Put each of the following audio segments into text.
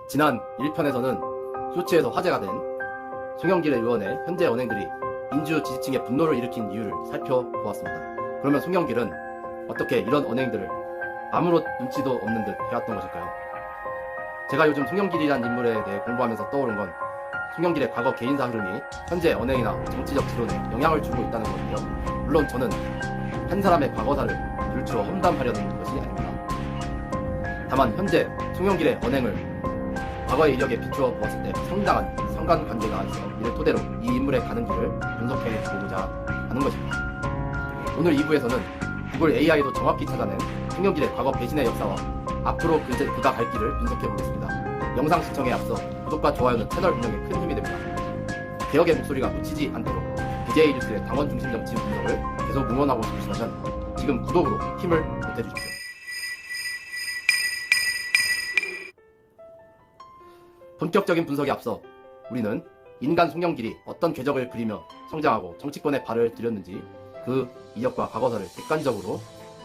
지난 1편에서는 쇼츠에서 화제가 된 송영길 의원의 현재 언행들이 민주 지지층의 분노를 일으킨 이유를 살펴보았습니다. 그러면 송영길은 어떻게 이런 언행들을 아무런 눈치도 없는 듯 해왔던 것일까요? 제가 요즘 송영길이란 인물에 대해 공부하면서 떠오른 건 송영길의 과거 개인사 흐름이 현재 언행이나 정치적 지론에 영향을 주고 있다는 것인데요. 물론 저는 한 사람의 과거사를 들추어 험담하려는 것이 아닙니다. 다만 현재 송영길의 언행을 과거의 이력에 비추어 보았을 때 상당한 상관관계가 있어 이를 토대로 이 인물의 가는 길을 분석해 보고자 하는 것입니다. 오늘 2부에서는 구글 AI도 정확히 찾아낸 송영길의 과거 배신의 역사와 앞으로 그가 갈 길을 분석해 보겠습니다. 영상 시청에 앞서 구독과 좋아요는 채널 운영에 큰 힘이 됩니다. 개혁의 목소리가 묻히지 않도록 BJ 뉴스의 당원 중심 정치 분석을 계속 응원하고 싶으시다면 지금 구독으로 힘을 보태주십시오. 본격적인 분석에 앞서 우리는 인간 송영길이 어떤 궤적을 그리며 성장하고 정치권에 발을 들였는지 그 이력과 과거사를 객관적으로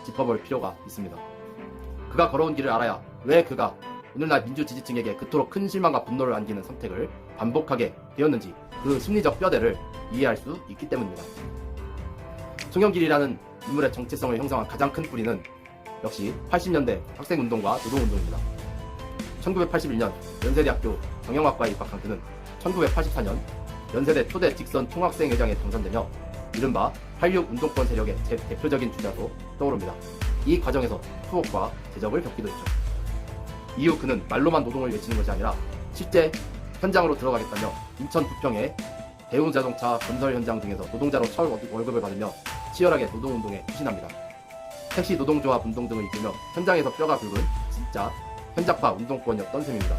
짚어볼 필요가 있습니다. 그가 걸어온 길을 알아야 왜 그가 오늘날 민주 지지층에게 그토록 큰 실망과 분노를 안기는 선택을 반복하게 되었는지 그 심리적 뼈대를 이해할 수 있기 때문입니다. 송영길이라는 인물의 정체성을 형성한 가장 큰 뿌리는 역시 80년대 학생운동과 노동운동입니다. 1981년 연세대학교 경영학과에 입학한 그는 1984년 연세대 초대 직선 총학생회장에 당선되며 이른바 86 운동권 세력의 대표적인 주자로 떠오릅니다. 이 과정에서 투옥과 제적을 겪기도 했죠. 이후 그는 말로만 노동을 외치는 것이 아니라 실제 현장으로 들어가겠다며 인천 부평의 대우자동차 건설 현장 등에서 노동자로 첫 월급을 받으며 치열하게 노동운동에 추진합니다. 택시 노동조합 운동 등을 이끌며 현장에서 뼈가 굵은 진짜 현장파 운동권이었던 셈입니다.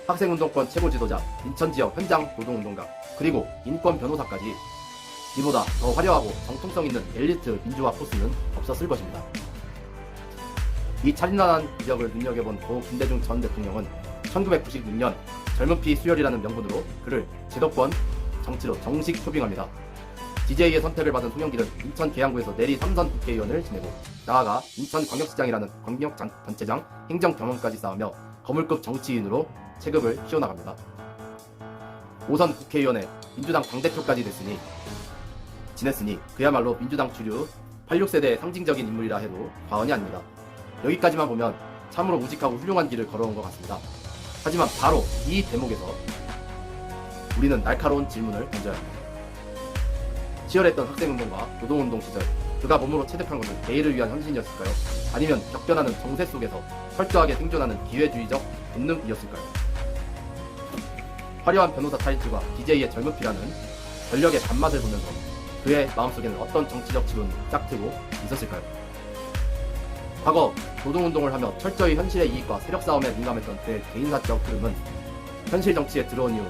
학생운동권 최고 지도자, 인천지역 현장 노동운동가, 그리고 인권 변호사까지 이보다 더 화려하고 정통성 있는 엘리트 민주화 포스는 없었을 것입니다. 이 찬란한 이력을 눈여겨본 고 김대중 전 대통령은 1996년 젊은 피 수혈이라는 명분으로 그를 제도권 정치로 정식 초빙합니다. DJ의 선택을 받은 송영길은 인천 계양구에서 내리 3선 국회의원을 지내고 나아가 인천광역시장이라는 광역단체장 행정 경험까지 쌓으며 거물급 정치인으로 체급을 키워나갑니다. 5선 국회의원에 민주당 당대표까지 지냈으니 그야말로 민주당 주류 86세대의 상징적인 인물이라 해도 과언이 아닙니다. 여기까지만 보면 참으로 우직하고 훌륭한 길을 걸어온 것 같습니다. 하지만 바로 이 대목에서 우리는 날카로운 질문을 던져야 합니다. 치열했던 학생운동과 노동운동 시절 그가 몸으로 체득한 것은 대의를 위한 헌신이었을까요? 아니면 격변하는 정세 속에서 철저하게 생존하는 기회주의적 본능이었을까요? 화려한 변호사 타이틀과 DJ의 젊은 피라는 권력의 단맛을 보면서 그의 마음속에는 어떤 정치적 지론이 짝트고 있었을까요? 과거 노동운동을 하며 철저히 현실의 이익과 세력 싸움에 민감했던 그의 개인사적 흐름은 현실 정치에 들어온 이후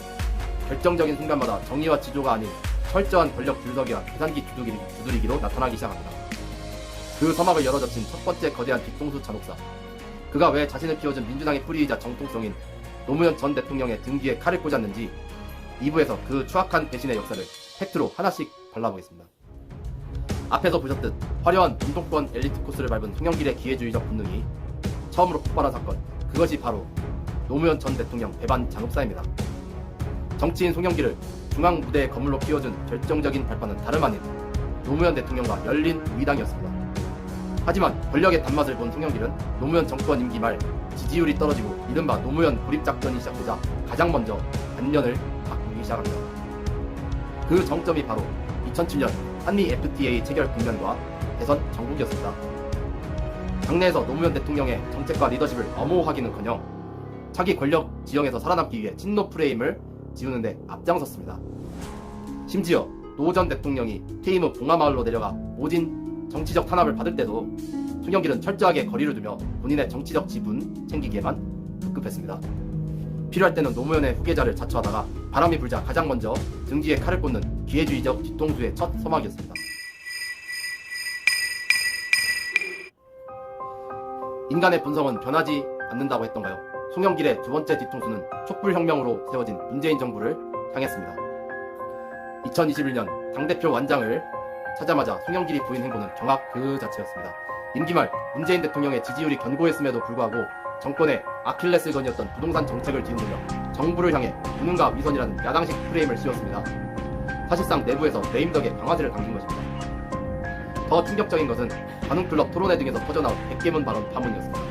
결정적인 순간마다 정의와 지조가 아닌 철저한 권력 줄서기와 계산기 두드리기로 나타나기 시작합니다. 그 서막을 열어젖힌 첫 번째 거대한 뒤통수 잔혹사. 그가 왜 자신을 키워준 민주당의 뿌리이자 정통성인 노무현 전 대통령의 등 뒤에 칼을 꽂았는지 2부에서 그 추악한 배신의 역사를 팩트로 하나씩 발라보겠습니다. 앞에서 보셨듯 화려한 운동권 엘리트 코스를 밟은 송영길의 기회주의적 본능이 처음으로 폭발한 사건, 그것이 바로 노무현 전 대통령 배반 잔혹사입니다. 정치인 송영길을 중앙 무대의 거물로 키워준 결정적인 발판은 다름 아닌 노무현 대통령과 열린 우리당이었습니다. 하지만 권력의 단맛을 본 송영길은 노무현 정권 임기 말 지지율이 떨어지고 이른바 노무현 고립작전이 시작되자 가장 먼저 반면을 바꾸기 시작합니다. 그 정점이 바로 2007년 한미 FTA 체결 국면과 대선 정국이었습니다. 당내에서 노무현 대통령의 정책과 리더십을 엄호하기는커녕 차기 권력 지형에서 살아남기 위해 친노 프레임을 지우는 데 앞장섰습니다. 심지어 노 전 대통령이 퇴임 후 봉하마을로 내려가 모진 정치적 탄압을 받을 때도 송영길은 철저하게 거리를 두며 본인의 정치적 지분 챙기기에만 급급했습니다. 필요할 때는 노무현의 후계자를 자처하다가 바람이 불자 가장 먼저 등 뒤에 칼을 꽂는 기회주의적 뒤통수의 첫 서막이었습니다. 인간의 본성은 변하지 않는다고 했던가요? 송영길의 두 번째 뒤통수는 촛불혁명으로 세워진 문재인 정부를 향했습니다. 2021년 당대표 완장을 찾자마자 송영길이 보인 행보는 경악 그 자체였습니다. 임기 말 문재인 대통령의 지지율이 견고했음에도 불구하고 정권의 아킬레스건이었던 부동산 정책을 뒤흔들며 정부를 향해 무능과 위선이라는 야당식 프레임을 씌웠습니다. 사실상 내부에서 레임덕의 강화세를 당긴 것입니다. 더 충격적인 것은 관훈클럽 토론회 등에서 터져나온 백개문 발언 파문이었습니다.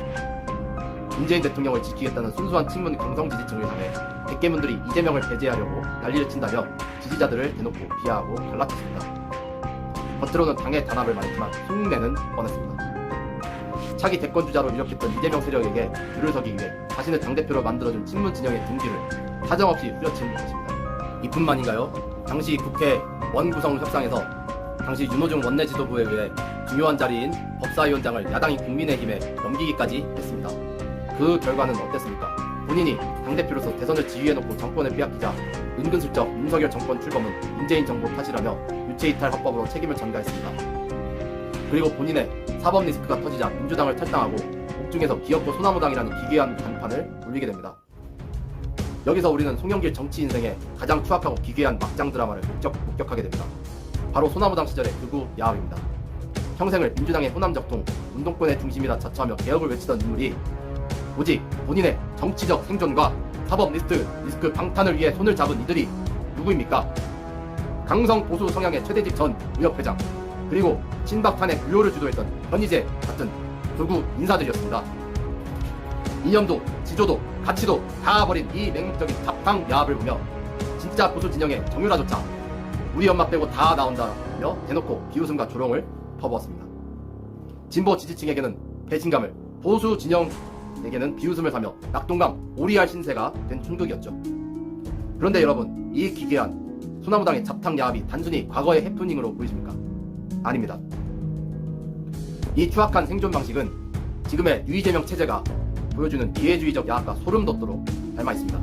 문재인 대통령을 지키겠다는 순수한 친문 강성 지지층을 향해 백개문들이 이재명을 배제하려고 난리를 친다며 지지자들을 대놓고 비하하고 갈라쳤습니다. 겉으로는 당의 단합을 말했지만 속내는 뻔했습니다. 차기 대권주자로 유력했던 이재명 세력에게 줄을 서기 위해 자신을 당대표로 만들어준 친문 진영의 등뒤를 사정없이 후려친 것입니다. 이뿐만인가요? 당시 국회 원구성 협상에서 당시 윤호중 원내지도부에 의해 중요한 자리인 법사위원장을 야당인 국민의힘에 넘기기까지 했습니다. 그 결과는 어땠습니까? 본인이 당대표로서 대선을 지휘해놓고 정권을 빼앗기자 은근슬쩍 윤석열 정권 출범은 문재인 정부 탓이라며 유체이탈 합법으로 책임을 전가했습니다. 그리고 본인의 사법 리스크가 터지자 민주당을 탈당하고 옥중에서 기업도 소나무당이라는 기괴한 간판을 울리게 됩니다. 여기서 우리는 송영길 정치 인생의 가장 추악하고 기괴한 막장 드라마를 목격하게 됩니다. 바로 소나무당 시절의 극우 야합입니다. 평생을 민주당의 호남적통, 운동권의 중심이라 자처하며 개혁을 외치던 인물이 오직 본인의 정치적 생존과 사법 리스크 방탄을 위해 손을 잡은 이들이 누구입니까? 강성 보수 성향의 최대직 전 의협회장, 그리고 친박 탄핵 유효를 주도했던 현희재 같은 극우 인사들이었습니다. 이념도 지조도 가치도 다 버린 이 맹목적인 잡탕 야합을 보며 진짜 보수 진영의 정유라조차 우리 엄마 빼고 다 나온다며 대놓고 비웃음과 조롱을 퍼부었습니다. 진보 지지층에게는 배신감을, 보수 진영에게는 비웃음을 사며 낙동강 오리알 신세가 된 춘극이었죠. 그런데 여러분, 이 기괴한 소나무당의 잡탕 야합이 단순히 과거의 해프닝으로 보이십니까? 아닙니다. 이 추악한 생존 방식은 지금의 유이재명 체제가 보여주는 기회주의적 야합과 소름 돋도록 닮아 있습니다.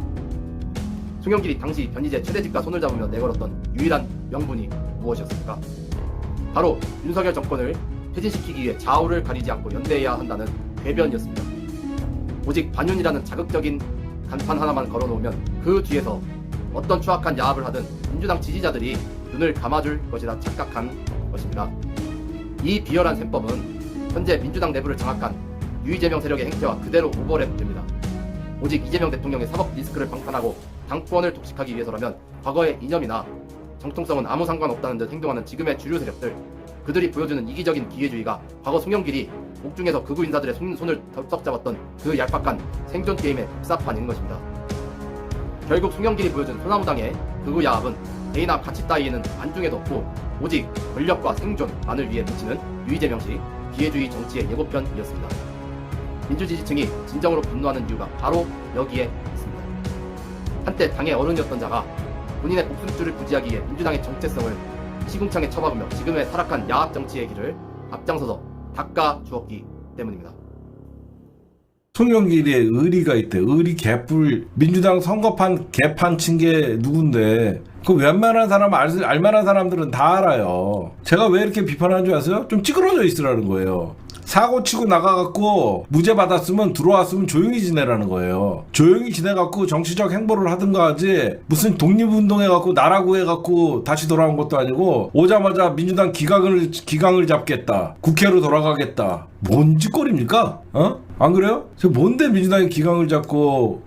송영길이 당시 변희재 최대직과 손을 잡으며 내걸었던 유일한 명분이 무엇이었습니까? 바로 윤석열 정권을 퇴진시키기 위해 좌우를 가리지 않고 연대해야 한다는 궤변이었습니다. 오직 반윤이라는 자극적인 간판 하나만 걸어놓으면 그 뒤에서 어떤 추악한 야합을 하든 민주당 지지자들이 눈을 감아줄 것이라 착각한 것입니다. 이 비열한 셈법은 현재 민주당 내부를 장악한 유이재명 세력의 행태와 그대로 오버랩됩니다. 오직 이재명 대통령의 사법 리스크를 방탄하고 당권을 독식하기 위해서라면 과거의 이념이나 정통성은 아무 상관없다는 듯 행동하는 지금의 주류 세력들, 그들이 보여주는 이기적인 기회주의가 과거 송영길이 옥중에서 극우 인사들의 손을 덜썩 잡았던 그 얄팍한 생존 게임의 복사판인 것입니다. 결국 송영길이 보여준 소나무당의 극우 야합은 개인화 가치 따위에는 안중에도 없고 오직 권력과 생존만을 위해 미치는 유이재명식 기회주의 정치의 예고편이었습니다. 민주지지층이 진정으로 분노하는 이유가 바로 여기에 있습니다. 한때 당의 어른이었던 자가 본인의 복순줄을 부지하기 위해 민주당의 정체성을 시궁창에 쳐박으며 지금의 타락한 야합 정치의 길을 앞장서서 닦아 주었기 때문입니다. 송영길의 의리가 있대. 의리 개뿔. 민주당 선거판 개판 친 게 누군데. 그 웬만한 사람, 알만한 사람들은 다 알아요. 제가 왜 이렇게 비판하는 줄 아세요? 좀 찌그러져 있으라는 거예요. 사고 치고 나가갖고 무죄 받았으면 들어왔으면 조용히 지내라는 거예요. 조용히 지내갖고 정치적 행보를 하든가 하지, 무슨 독립운동해갖고 나라 구해갖고 다시 돌아온 것도 아니고 오자마자 민주당 기강을 잡겠다, 국회로 돌아가겠다. 뭔 짓거리입니까? 안 그래요? 뭔데 민주당이 기강을 잡고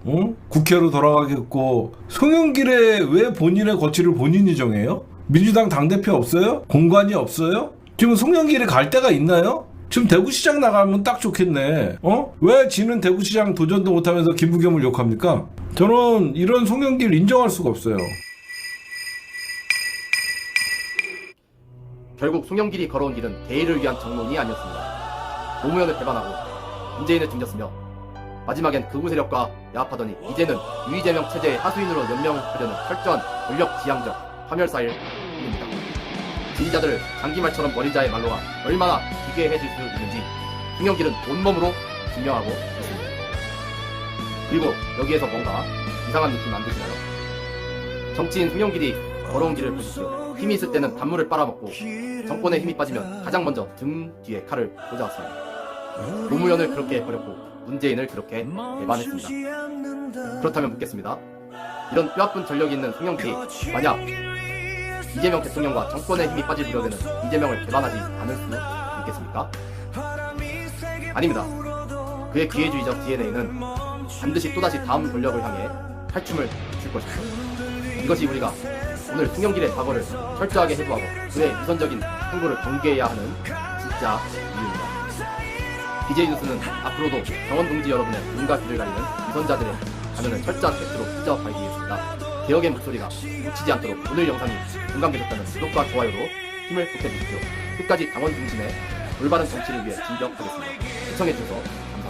국회로 돌아가겠고, 송영길의 왜 본인의 거취를 본인이 정해요? 민주당 당대표 없어요? 공관이 없어요? 지금 송영길이 갈 데가 있나요? 지금 대구시장 나가면 딱 좋겠네. 왜 지는 대구시장 도전도 못하면서 김부겸을 욕합니까? 저는 이런 송영길 인정할 수가 없어요. 결국 송영길이 걸어온 길은 대의를 위한 정론이 아니었습니다. 노무현을 배반하고 문재인을 등졌으며 마지막엔 극우 세력과 야합하더니 이제는 유이재명 체제의 하수인으로 연명하려는 철저한 권력 지향적 파멸사일 뿐입니다. 지지자들을 장기말처럼 버린 자의 말로가 얼마나 기괴해질 수 있는지 송영길은 온몸으로 증명하고 있습니다. 그리고 여기에서 뭔가 이상한 느낌 안 드시나요? 정치인 송영길이 걸어온 길을 보십시오. 힘이 있을 때는 단물을 빨아먹고 정권에 힘이 빠지면 가장 먼저 등 뒤에 칼을 꽂아왔습니다. 노무현을 그렇게 해버렸고 문재인을 그렇게 배반했습니다. 그렇다면 묻겠습니다. 이런 뼈아픈 전력이 있는 송영길이 만약 이재명 대통령과 정권의 힘이 빠질 우려되는 이재명을 배반하지 않을 수 있겠습니까? 아닙니다. 그의 기회주의적 DNA는 반드시 또다시 다음 권력을 향해 탈춤을 출 것입니다. 이것이 우리가 오늘 송영길의 과거를 철저하게 해부하고 그의 위선적인 행보를 경계해야 하는 진짜 이유입니다. BJ 뉴스는 앞으로도 정원 동지 여러분의 눈과 귀를 가리는 위선자들의 가면을 철저한 팩트로 찢어봐야겠습니다. 개혁의 목소리가 묻히지 않도록 오늘 영상이 공감되셨다면 구독과 좋아요로 힘을 보태주십시오. 끝까지 당원 중심의 올바른 정치를 위해 진정하겠습니다. 시청해주셔서 감사합니다.